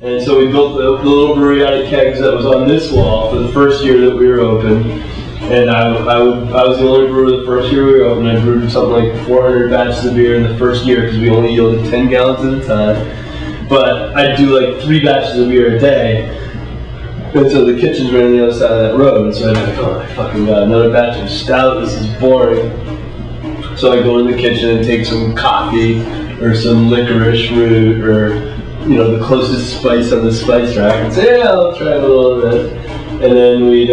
And so we built the little brewery out of kegs that was on this wall for the first year that we were open. And I was the only brewer the first year we were open. I brewed something like 400 batches of beer in the first year because we only yielded 10 gallons at a time. But I'd do like 3 batches of beer a day. And so the kitchen's right on the other side of that road. And so I'd be like, oh my fucking god, another batch of stout, this is boring. So I go in the kitchen and take some coffee or some licorice root or the closest spice on the spice rack and say, yeah, I'll try a little of this. And then we'd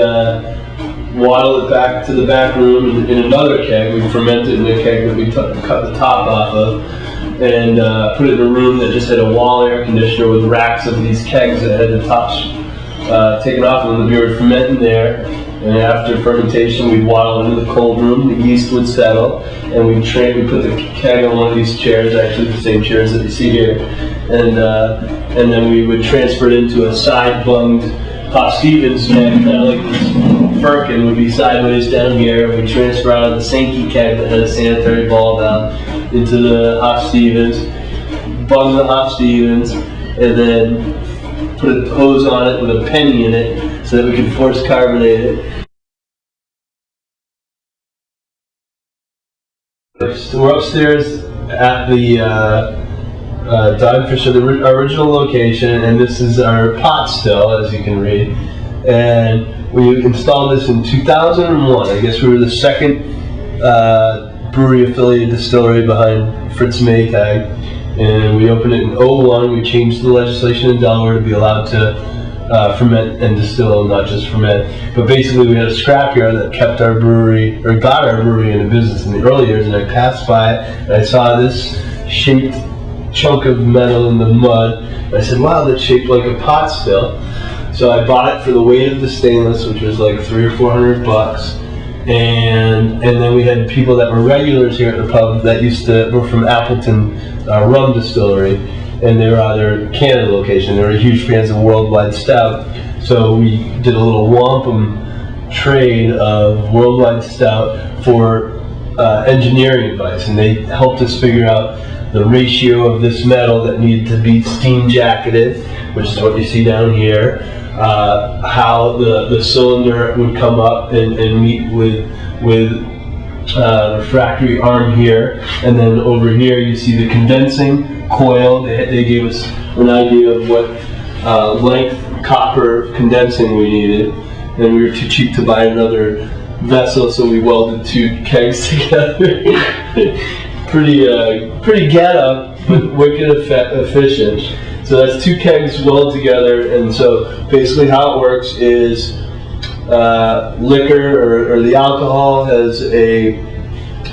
waddle it back to the back room in another keg. We'd ferment it in a keg that we cut the top off of and put it in a room that just had a wall air conditioner with racks of these kegs that had the tops taken off of them. The beer would ferment in there. And after fermentation, we'd waddle into the cold room, the yeast would settle, and we'd put the keg on one of these chairs, actually the same chairs that you see here, and then we would transfer it into a side-bunged Hop Stevens keg, kind of like this firkin would be sideways down here, and we'd transfer out of the Sankey keg that had a sanitary ball valve into the Hop Stevens, bung the Hop Stevens, and then put a hose on it with a penny in it so that we could force carbonate it. So we're upstairs at the Dogfish Head, the original location, and this is our pot still, as you can read. And we installed this in 2001. I guess we were the second brewery-affiliated distillery behind Fritz Maytag. And we opened it in 2001. We changed the legislation in Delaware to be allowed to ferment and distill, not just ferment. But basically we had a scrapyard that kept our brewery, or got our brewery into business in the early years, and I passed by it and I saw this shaped chunk of metal in the mud. And I said, wow, that's shaped like a pot still. So I bought it for the weight of the stainless, which was like $300 or $400. And then we had people that were regulars here at the pub that were from Appleton Rum Distillery, and they were out their Canada location. They were huge fans of Worldwide Stout, so we did a little wampum trade of Worldwide Stout for engineering advice, and they helped us figure out the ratio of this metal that needed to be steam jacketed, which is what you see down here, how the cylinder would come up and meet with the refractory arm here, and then over here you see the condensing coil. They gave us an idea of what length copper condensing we needed, and we were too cheap to buy another vessel, so we welded 2 kegs together. pretty ghetto, but wicked efficient. So that's 2 kegs welded together, and so basically how it works is liquor or the alcohol has a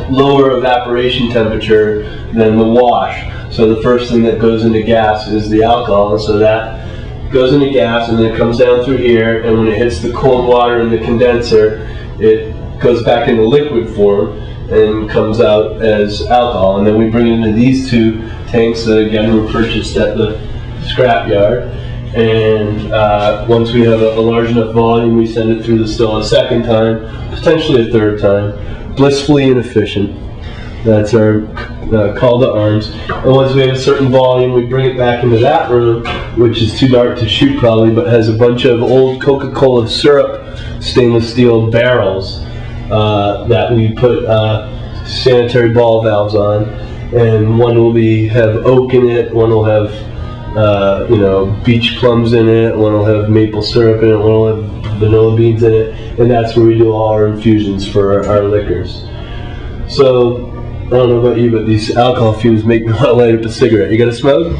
lower evaporation temperature than the wash. So the first thing that goes into gas is the alcohol, and so that goes into gas and then it comes down through here, and when it hits the cold water in the condenser, it goes back into liquid form and comes out as alcohol. And then we bring it into these 2 tanks that again were purchased at the scrapyard. And once we have a large enough volume, we send it through the still a second time, potentially a third time. Blissfully inefficient. That's our call to arms. And once we have a certain volume, we bring it back into that room, which is too dark to shoot probably, but has a bunch of old Coca-Cola syrup stainless steel barrels that we put sanitary ball valves on. And one will have oak in it, one will have beach plums in it, one will have maple syrup in it, one will have vanilla beans in it, and that's where we do all our infusions for our liquors. So, I don't know about you, but these alcohol fumes make me want to light up a cigarette. You got a smoke?